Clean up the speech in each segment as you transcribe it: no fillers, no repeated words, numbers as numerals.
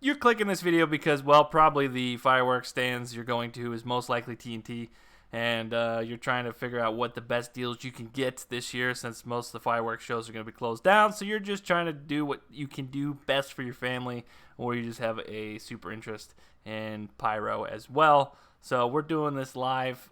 you're clicking this video because, well, probably the fireworks stands you're going to is most likely TNT, and you're trying to figure out what the best deals you can get this year since most of the fireworks shows are going to be closed down. So you're just trying to do what you can do best for your family, or you just have a super interest in pyro as well. So we're doing this live.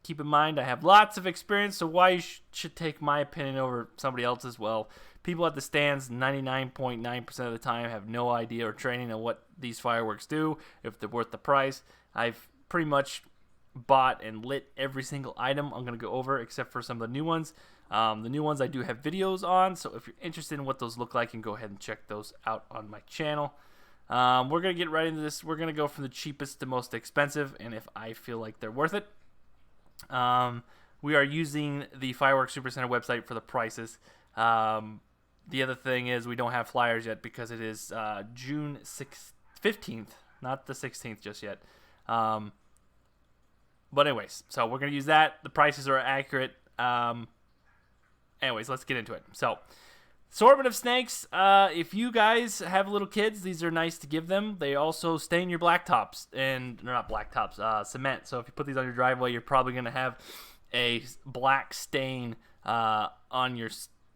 Keep in mind, I have lots of experience, so why you should take my opinion over somebody else as well. People at the stands 99.9% of the time have no idea or training on what these fireworks do, if they're worth the price. I've pretty much bought and lit every single item I'm going to go over except for some of the new ones. The new ones I do have videos on, so if you're interested in what those look like, you can go ahead and check those out on my channel. We're going to get right into this. We're going to go from the cheapest to most expensive, and if I feel like they're worth it. We are using the Fireworks Supercenter website for the prices. The other thing is we don't have flyers yet because it is June 15th, not the 16th just yet. But anyways, so we're going to use that. The prices are accurate. Anyways, let's get into it. So, Sorbet of Snakes, if you guys have little kids, these are nice to give them. They also stain your blacktops, and they're not blacktops, cement. So if you put these on your driveway, you're probably going to have a black stain on your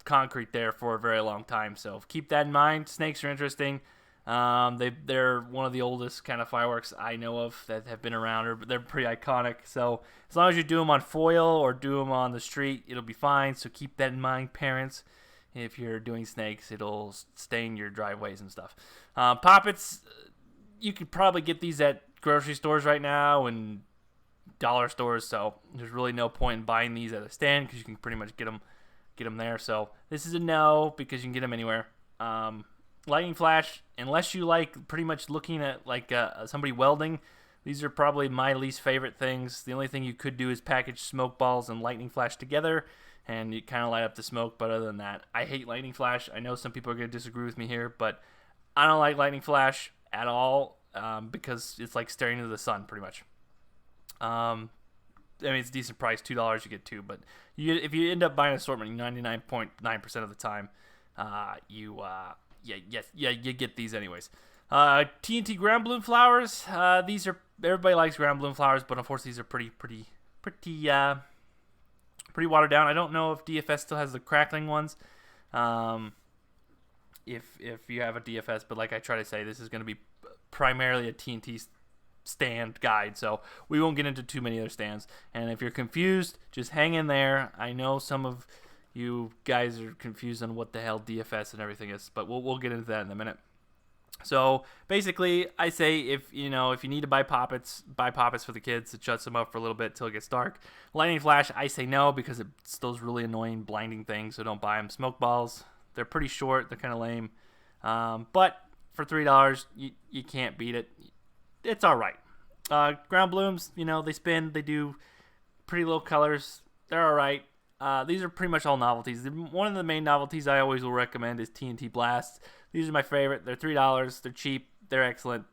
concrete there for a very long time. So keep that in mind. Snakes are interesting. They're one of the oldest kind of fireworks I know of that have been around. They're pretty iconic. So as long as you do them on foil or do them on the street, it'll be fine. So keep that in mind, parents. If you're doing snakes, it'll stain your driveways and stuff. Poppets, you could probably get these at grocery stores right now and dollar stores. So there's really no point in buying these at a stand because you can pretty much get them there. So this is a no because you can get them anywhere. Lightning flash, unless you like pretty much looking at like somebody welding, these are probably my least favorite things. The only thing you could do is package smoke balls and lightning flash together, and you kind of light up the smoke. But other than that, I hate lightning flash. I know some people are going to disagree with me here, but I don't like lightning flash at all because it's like staring into the sun pretty much. I mean, it's a decent price, $2 you get two, but if you end up buying an assortment 99.9% of the time, you get these anyways. TNT ground bloom flowers. These are, everybody likes ground bloom flowers, but unfortunately these are pretty watered down. I don't know if DFS still has the crackling ones. If you have a DFS, but like I try to say, this is going to be primarily a TNT stand guide, so we won't get into too many other stands. And if you're confused, just hang in there. I know some of you guys are confused on what the hell DFS and everything is, but we'll get into that in a minute. So basically, I say if you need to buy poppets for the kids. It shuts them up for a little bit till it gets dark. Lightning flash, I say no because it's those really annoying blinding things, so don't buy them. Smoke balls, they're pretty short, they're kind of lame, but for $3, you can't beat it. It's all right. Ground blooms, they spin, they do pretty low colors. They're all right. These are pretty much all novelties. One of the main novelties I always will recommend is TNT Blasts. These are my favorite. They're $3. They're cheap. They're excellent.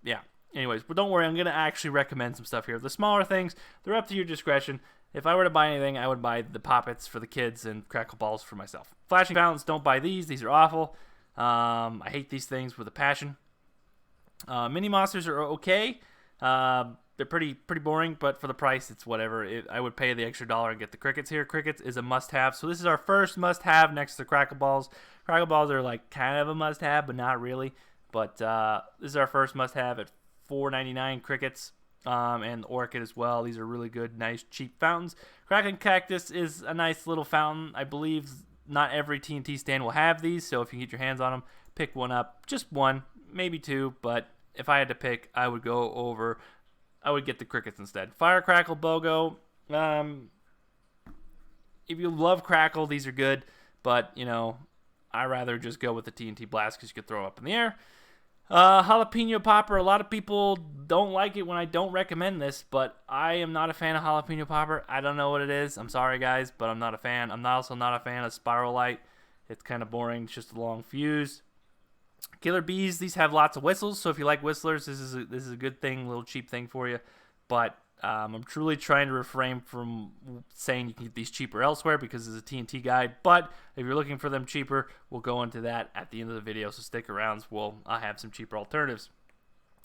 Yeah. Anyways, but don't worry. I'm going to actually recommend some stuff here. The smaller things, they're up to your discretion. If I were to buy anything, I would buy the poppets for the kids and crackle balls for myself. Flashing fountains, don't buy these. These are awful. I hate these things with a passion. Mini monsters are okay. They're pretty boring, but for the price, it's whatever. I would pay the extra $1 and get the crickets here. Crickets is a must-have. So this is our first must-have next to crackle balls. Crackle balls are like kind of a must-have, but not really. But this is our first must-have at $4.99. Crickets and orchid as well. These are really good, nice, cheap fountains. Crackling cactus is a nice little fountain. I believe not every TNT stand will have these, so if you can get your hands on them, pick one up. Just one, maybe two, but if I had to pick, I would get the crickets instead. Fire crackle BOGO. If you love crackle, these are good, but I rather just go with the TNT blast because you could throw up in the air. Jalapeno popper. A lot of people don't like it when I don't recommend this, but I am not a fan of jalapeno popper. I don't know what it is. I'm sorry, guys, but I'm not a fan. I'm also not a fan of spiral light. It's kind of boring. It's just a long fuse. Killer bees. These have lots of whistles, so if you like whistlers, this is a good thing, a little cheap thing for you. But I'm truly trying to refrain from saying you can get these cheaper elsewhere because it's a TNT guide. But if you're looking for them cheaper, we'll go into that at the end of the video. So stick around. I'll have some cheaper alternatives.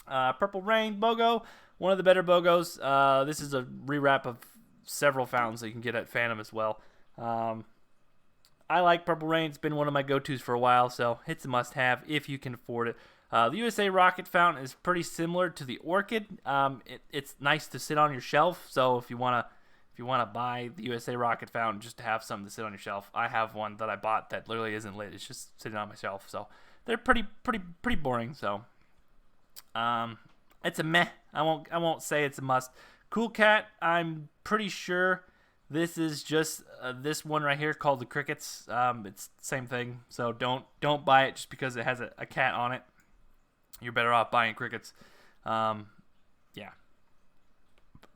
Purple Rain BOGO, one of the better BOGOs. This is a rewrap of several fountains that you can get at Phantom as well. I like Purple Rain. It's been one of my go-tos for a while, so it's a must-have if you can afford it. The USA Rocket Fountain is pretty similar to the Orchid. It's nice to sit on your shelf, so if you wanna buy the USA Rocket Fountain just to have something to sit on your shelf, I have one that I bought that literally isn't lit. It's just sitting on my shelf, so they're pretty boring. So it's a meh. I won't say it's a must. Cool Cat, I'm pretty sure this is just this one right here called the Crickets. It's the same thing, so don't buy it just because it has a cat on it. You're better off buying Crickets. Yeah.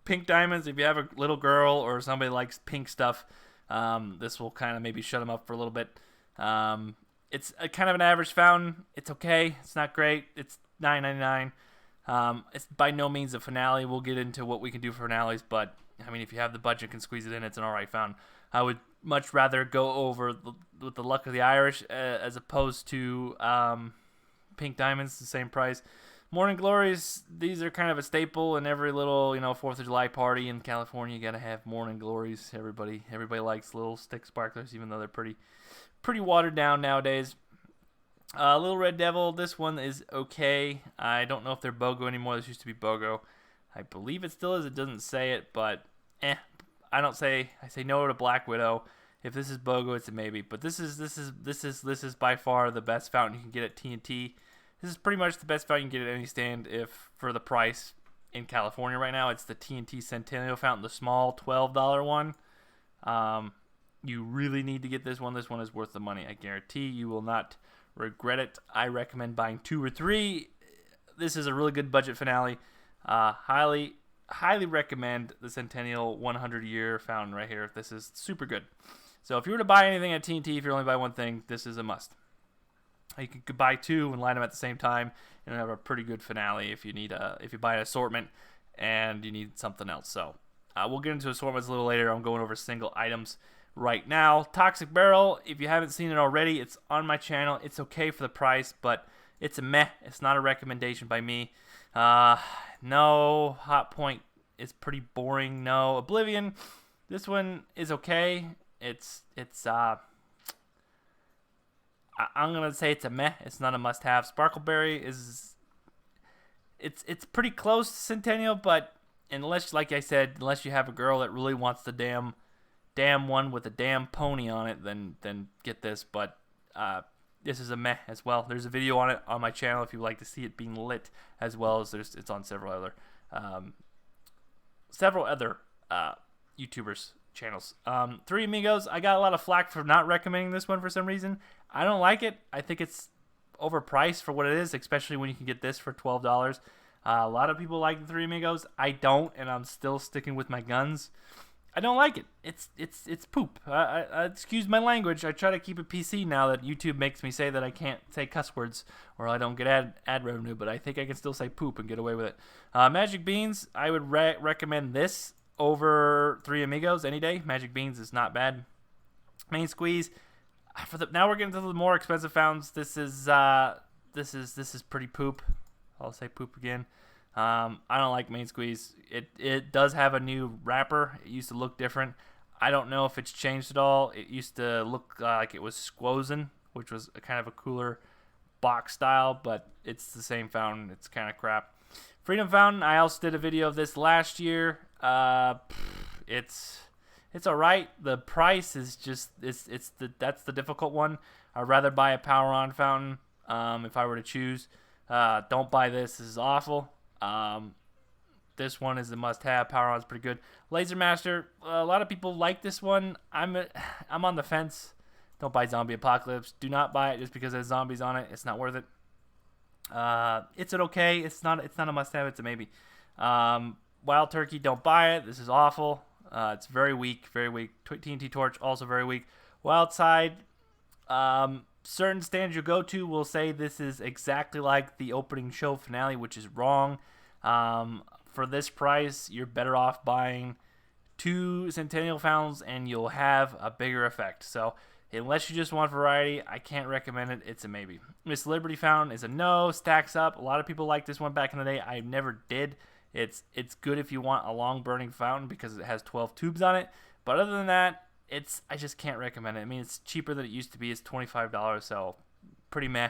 Pink Diamonds, if you have a little girl or somebody likes pink stuff, this will kind of maybe shut them up for a little bit. It's a kind of an average fountain. It's okay. It's not great. It's $9.99. It's by no means a finale. We'll get into what we can do for finales, but I mean, if you have the budget, can squeeze it in, it's an alright fountain. I would much rather go over with the Luck of the Irish as opposed to Pink Diamonds, the same price. Morning-Glories, these are kind of a staple in every little 4th of July party in California. You gotta have Morning-Glories. Everybody likes little stick sparklers, even though they're pretty watered down nowadays. Little Red Devil, this one is okay. I don't know if they're BOGO anymore. This used to be BOGO. I believe it still is. It doesn't say it, but I say no to Black Widow. If this is BOGO, it's a maybe. But this is by far the best fountain you can get at TNT. This is pretty much the best fountain you can get at any stand if for the price in California right now. It's the TNT Centennial Fountain, the small $12 one. You really need to get this one. This one is worth the money. I guarantee you will not regret it. I recommend buying 2 or 3. This is a really good budget finale. Highly recommend the Centennial 100-year fountain right here. This is super good. So if you were to buy anything at TNT, if you're only buy one thing, this is a must. You could buy 2 and line them at the same time and have a pretty good finale if you buy an assortment and you need something else. So we'll get into assortments a little later. I'm going over single items right now. Toxic Barrel, if you haven't seen it already, it's on my channel. It's okay for the price, but it's a meh. It's not a recommendation by me. No. Hot Point is pretty boring. No. Oblivion, this one is okay. I'm gonna say it's a meh. It's not a must-have. Sparkleberry it's pretty close to Centennial, but unless you have a girl that really wants the damn one with a damn pony on it, then get this. But this is a meh as well. There's a video on it on my channel if you would like to see it being lit, as well as it's on several other YouTubers channels. 3 Amigos, I got a lot of flack for not recommending this one for some reason. I don't like it. I think it's overpriced for what it is, especially when you can get this for $12. A lot of people like the 3 Amigos. I don't, and I'm still sticking with my guns. I don't like it. It's poop. Excuse my language. I try to keep it PC now that YouTube makes me say that I can't say cuss words or I don't get ad revenue, but I think I can still say poop and get away with it. Magic Beans, I would recommend this over 3 Amigos any day. Magic Beans is not bad. Main Squeeze. Now we're getting to the more expensive fountains. This is pretty poop. I'll say poop again. I don't like Main Squeeze. It does have a new wrapper. It used to look different. I don't know if it's changed at all. It used to look like it was Squozen, which was a kind of a cooler box style, but it's the same fountain. It's kind of crap. Freedom Fountain, I also did a video of this last year. It's alright. The price is just that's the difficult one. I'd rather buy a Power On fountain if I were to choose. Don't buy this. This is awful. This one is a must-have. Power On's pretty good. Laser Master, a lot of people like this one. I'm on the fence. Don't buy Zombie Apocalypse. Do not buy it just because there's zombies on it. It's not worth it. It's an okay. It's not a must-have. It's a maybe. Wild Turkey, don't buy it. This is awful. It's very weak, very weak. TNT Torch, also very weak. Wild Side, certain stands you go to will say this is exactly like the opening show finale, which is wrong. for this price, you're better off buying 2 Centennial Fountains and you'll have a bigger effect. So unless you just want variety, I can't recommend it. It's a maybe. Miss Liberty Fountain is a no. Stacks up. A lot of people liked this one back in the day. I never did. It's good if you want a long burning fountain because it has 12 tubes on it. But other than that, I just can't recommend it. I mean, it's cheaper than it used to be. It's $25, so pretty meh.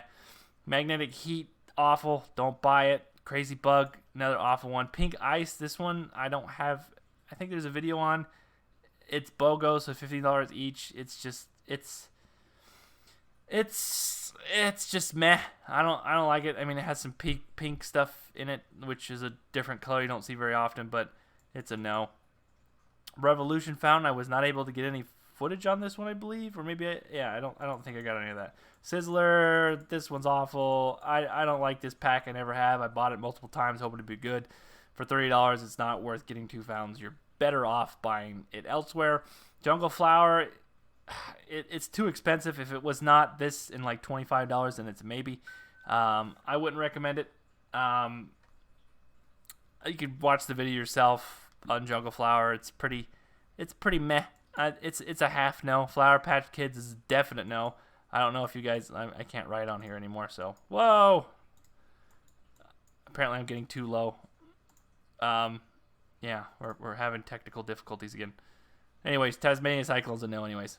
Magnetic Heat, awful. Don't buy it. Crazy Bug, another awful one. Pink Ice, this one I don't have. I think there's a video on. It's BOGO, so $15 each. It's just meh. I don't like it. I mean, it has some pink stuff in it, which is a different color you don't see very often, but it's a no. Revolution Fountain, I was not able to get any footage on this one, I believe, or maybe I don't think I got any of that. Sizzler, this one's awful. I don't like this pack. I never have. I bought it multiple times hoping to be good. For $30, it's not worth getting 2 fountains. You're better off buying it elsewhere. Jungle Flower, it's too expensive. If it was not this in like $25, then it's a maybe. I wouldn't recommend it. You could watch the video yourself on Jungle Flower. It's pretty meh. It's a half no. Flower Patch Kids is a definite no. I don't know if you guys, I can't write on here anymore, so whoa. Apparently I'm getting too low. Yeah, we're having technical difficulties again. Anyways, Tasmanian Cyclone's a no anyways.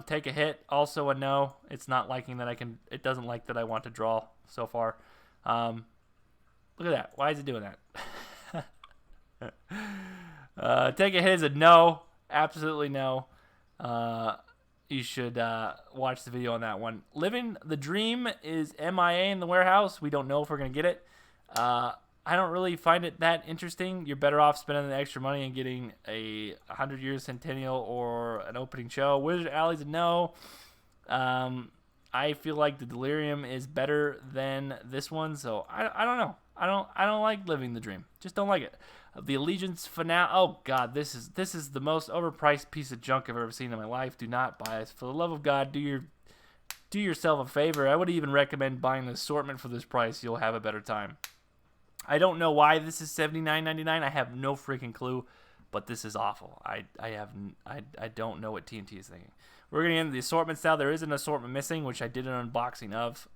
Take a Hit, also a no. It's not liking that it doesn't like that I want to draw so far. Look at that. Why is it doing that? Take a Hit is a no. Absolutely no. You should watch the video on that one. Living the Dream is MIA in the warehouse. We don't know if we're going to get it. I don't really find it that interesting. You're better off spending the extra money and getting a 100-year Centennial or an opening show. Wizard Alley's a no. I feel like the Delirium is better than this one, so I don't know. I don't like Living the Dream. Just don't like it. The Allegiance Finale. Oh God, this is the most overpriced piece of junk I've ever seen in my life. Do not buy it. For the love of God, do yourself a favor. I would even recommend buying the assortment for this price. You'll have a better time. I don't know why this is $79.99. I have no freaking clue, but this is awful. I don't know what TNT is thinking. We're gonna get into the assortments now. There is an assortment missing, which I did an unboxing of.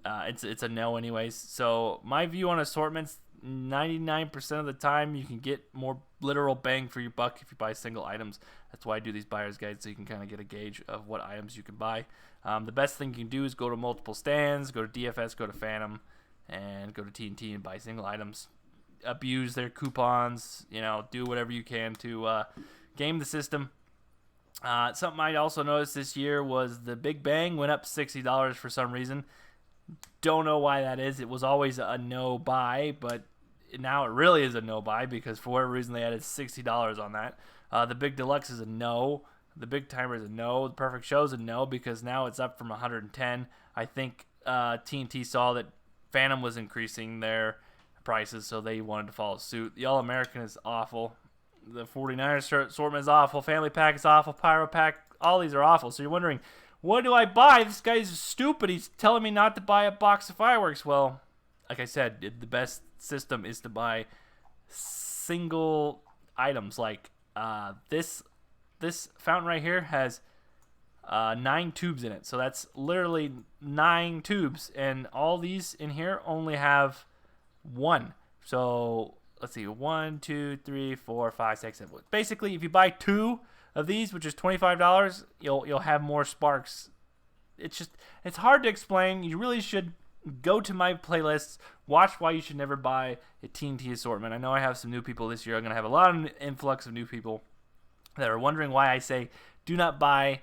It's a no anyways. So my view on assortments, 99% of the time you can get more literal bang for your buck if you buy single items. That's why I do these buyer's guides, so you can kind of get a gauge of what items you can buy. The best thing you can do is go to multiple stands, go to DFS, go to Phantom, and go to TNT and buy single items. Abuse their coupons, do whatever you can to game the system. Something I also noticed this year was the Big Bang went up $60 for some reason. Don't know why that is. It was always a no buy, but now it really is a no buy because for whatever reason they added $60 on that. The Big Deluxe is a no. The Big Timer is a no. The Perfect Show is a no because now it's up from 110. I think TNT saw that Phantom was increasing their prices, so they wanted to follow suit. The All-American is awful. The 49ers assortment is awful. Family Pack is awful. Pyro Pack, all these are awful. So you're wondering, what do I buy? This guy's stupid. He's telling me not to buy a box of fireworks. Well, like I said, the best system is to buy single items. Like this fountain right here has 9 tubes in it. So that's literally 9 tubes. And all these in here only have 1. So let's see. 1, 2, 3, 4, 5, 6, 7. Basically, if you buy 2 of these, which is $25, you'll have more sparks. It's hard to explain. You really should go to my playlists, watch why you should never buy a TNT assortment. I know I have some new people this year. I'm going to have a lot of influx of new people that are wondering why I say do not buy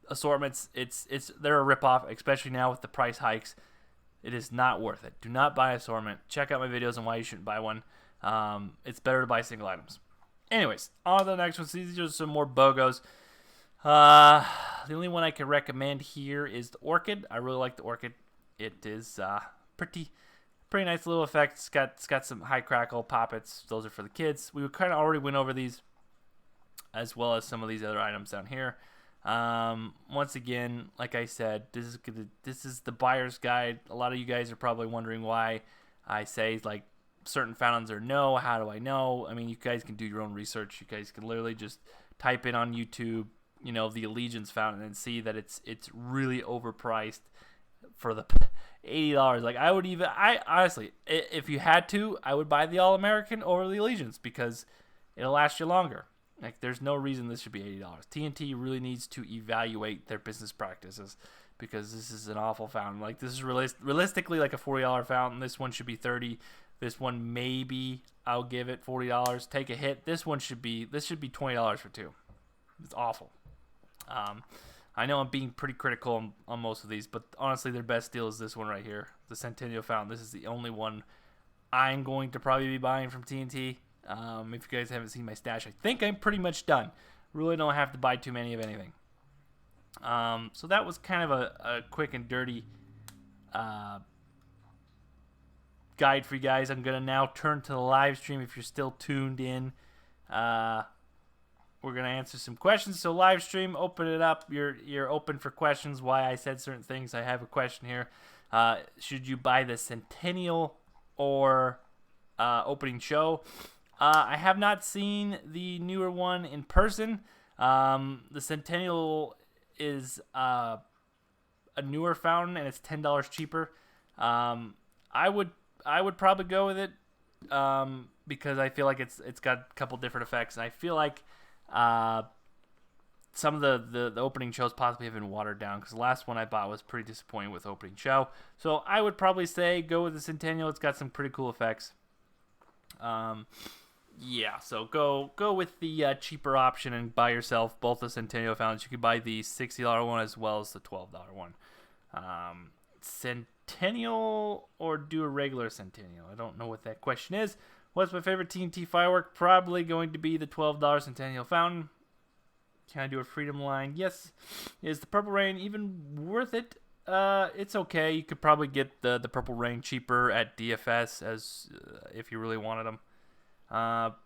assortments. They're a ripoff, especially now with the price hikes. It is not worth it. Do not buy assortment. Check out my videos on why you shouldn't buy one. It's better to buy single items. Anyways, on to the next one. These are some more BOGOs. The only one I can recommend here is the Orchid. I really like the Orchid. It is pretty nice little effect. It's got some high crackle poppets. Those are for the kids. We kind of already went over these, as well as some of these other items down here. Once again, like I said, this is the buyer's guide. A lot of you guys are probably wondering why I say like certain fountains or no. How do I know? I mean, you guys can do your own research. You guys can literally just type in on YouTube, the Allegiance fountain and see that it's really overpriced for the $80. Like I honestly, if you had to, I would buy the All American over the Allegiance because it'll last you longer. Like there's no reason this should be $80. TNT really needs to evaluate their business practices because this is an awful fountain. Like this is realistically like a $40 fountain. This one should be $30. This one maybe I'll give it $40. Take a hit. This should be $20 for two. It's awful. I know I'm being pretty critical on most of these, but honestly, their best deal is this one right here, the Centennial Fountain. This is the only one I'm going to probably be buying from TNT. If you guys haven't seen my stash, I think I'm pretty much done. Really don't have to buy too many of anything. So that was kind of a quick and dirty guide for you guys. I'm going to now turn to the live stream if you're still tuned in. We're going to answer some questions. So live stream, open it up. You're open for questions. Why I said certain things. I have a question here. Should you buy the Centennial or opening show? I have not seen the newer one in person. The Centennial is a newer fountain and it's $10 cheaper. I would probably go with it because I feel like it's got a couple different effects, and I feel like some of the opening shows possibly have been watered down because the last one I bought was pretty disappointing with opening show. So I would probably say go with the Centennial. It's got some pretty cool effects. Yeah, so go with the cheaper option and buy yourself both the Centennial fountains. You could buy the $60 one as well as the $12 one. Centennial or do a regular Centennial? I don't know what that question is. What's my favorite TNT firework? Probably going to be the $12 Centennial Fountain. Can I do a Freedom line? Yes. Is the Purple Rain even worth it? It's okay. You could probably get the Purple Rain cheaper at DFS as if you really wanted them.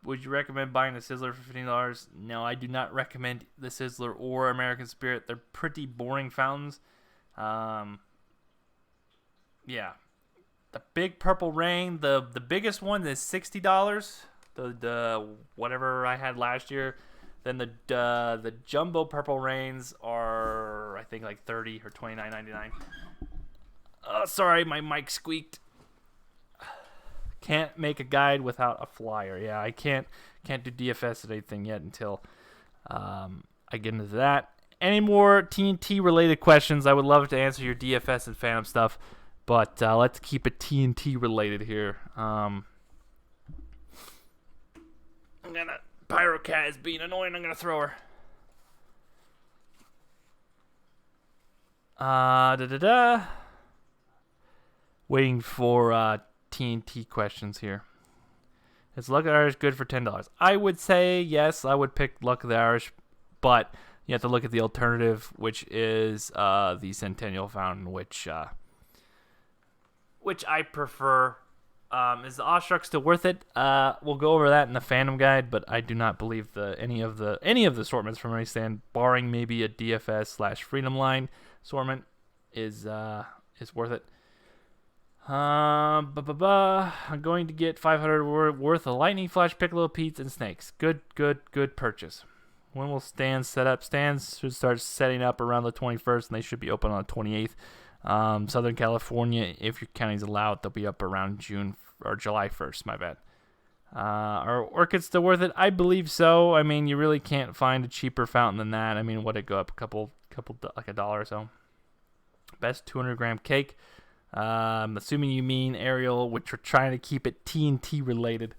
Would you recommend buying the Sizzler for $15? No, I do not recommend the Sizzler or American Spirit. They're pretty boring fountains. Yeah. The big Purple Rain, the biggest one is $60. The whatever I had last year. Then the jumbo Purple Rains are I think like $30 or $29.99. Oh, sorry, my mic squeaked. Can't make a guide without a flyer. Yeah, I can't do DFS or anything yet until I get into that. Any more TNT related questions? I would love to answer your DFS and Phantom stuff. But let's keep it TNT related here. Pyrocat is being annoying. I'm gonna throw her. Waiting for TNT questions here. Is Luck of the Irish good for $10? I would say yes. I would pick Luck of the Irish, but you have to look at the alternative, which is the Centennial Fountain, which I prefer. Is the Awestruck still worth it? We'll go over that in the Phantom Guide, but I do not believe any of the assortments from Race Stand, barring maybe a DFS/Freedom Line assortment, is worth it. I'm going to get $500 worth of Lightning Flash, Piccolo, Pete's, and Snakes. Good purchase. When will stands set up? Stands should start setting up around the 21st, and they should be open on the 28th. Southern California, if your county's allowed, they'll be up around June or July 1st. My bad. Are orchids still worth it? I believe so. I mean, you really can't find a cheaper fountain than that. I mean, would it go up a couple like $1 or so? Best 200-gram cake. I'm assuming you mean Ariel, which we're trying to keep it TNT related.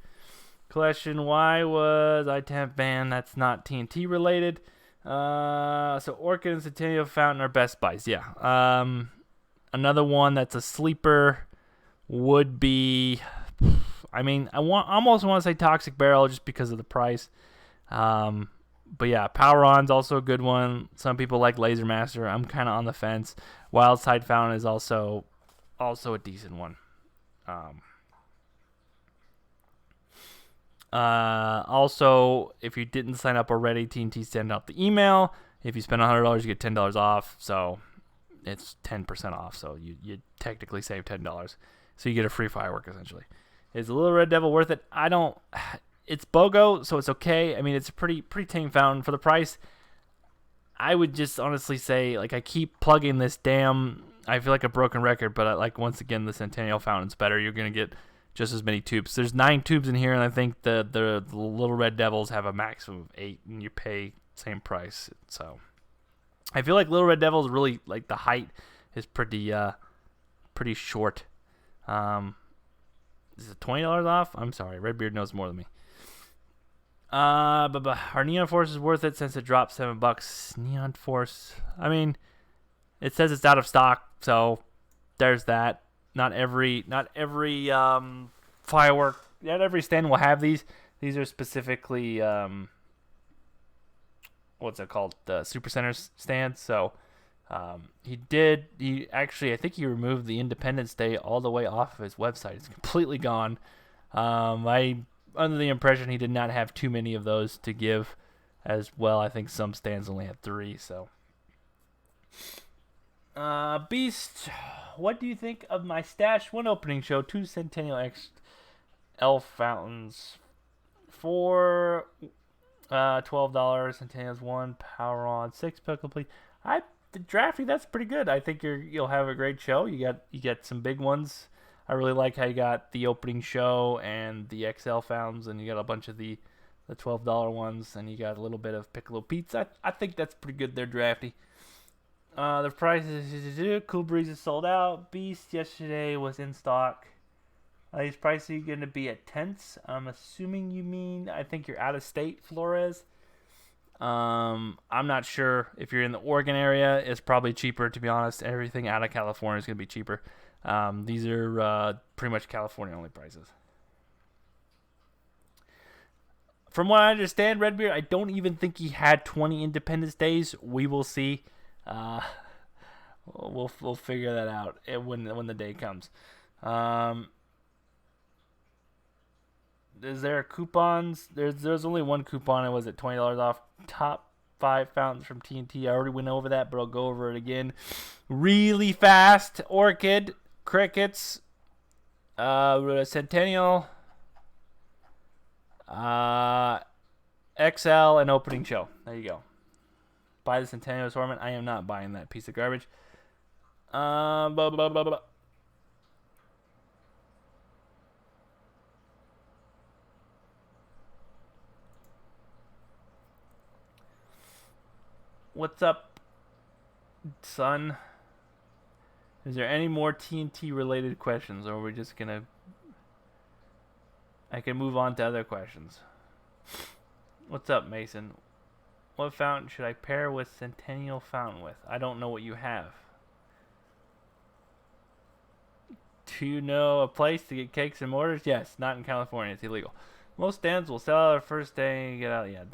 Question: why was I-Temp banned? That's not TNT related. So Orchid and Centennial Fountain are best buys. Yeah. Another one that's a sleeper would be, I mean, almost want to say Toxic Barrel just because of the price. But yeah, Power On's also a good one. Some people like Laser Master. I'm kind of on the fence. Wildside Fountain is also a decent one. Also, if you didn't sign up already, TNT send out the email. If you spend $100, you get $10 off. So it's 10% off. So you technically save $10. So you get a free firework essentially. Is a Little Red Devil worth it? I don't. It's BOGO, so it's okay. I mean, it's a pretty tame fountain for the price. I would just honestly say, like, I keep plugging this damn. I feel like a broken record, but once again, the Centennial Fountain's better. You're gonna get just as many tubes. There's 9 tubes in here, and I think the Little Red Devils have a maximum of 8, and you pay same price. So I feel like Little Red Devils really, like, the height is pretty short. Is it $20 off? I'm sorry, Redbeard knows more than me. But our Neon Force is worth it since it dropped $7. Neon Force, I mean, it says it's out of stock, so there's that. Not every firework, not every stand will have these. These are specifically what's it called? The Super Center stands. So he actually, I think he removed the Independence Day all the way off of his website. It's completely gone. I under the impression he did not have too many of those to give as well. I think some stands only had 3. So Beast, what do you think of my stash? 1 opening show, 2 Centennial XL fountains for $12. Centennial's 1 power on 6 pill complete. The drafty, that's pretty good. I think you'll have a great show. You get some big ones. I really like how you got the opening show and the XL fountains, and you got a bunch of the $12 ones, and you got a little bit of Piccolo Pizza. I think that's pretty good there, drafty. The price is Cool Breeze is sold out. Beast yesterday was in stock. These prices are going to be at tenths. I'm assuming you mean, I think you're out of state, Flores. I'm not sure. If you're in the Oregon area, it's probably cheaper, to be honest. Everything out of California is going to be cheaper. These are pretty much California only prices. From what I understand, Redbeard, I don't even think he had 20 Independence Days. We will see. We'll figure that out when the day comes. Is there coupons? There's only 1 coupon. It was at $20 off. Top 5 fountains from TNT. I already went over that, but I'll go over it again really fast. Orchid, Crickets, Centennial, XL, and opening show. There you go. Buy the Centennial Assortment. I am not buying that piece of garbage. Blah, blah, blah, blah. What's up, son? Is there any more TNT related questions, or are we just gonna... I can move on to other questions. What's up, Mason? What fountain should I pair with Centennial Fountain with? I don't know what you have. Do you know a place to get cakes and mortars? Yes, not in California. It's illegal. Most stands will sell out the first day and get out. Yeah,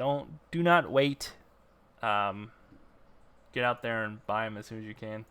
do not wait. Get out there and buy them as soon as you can.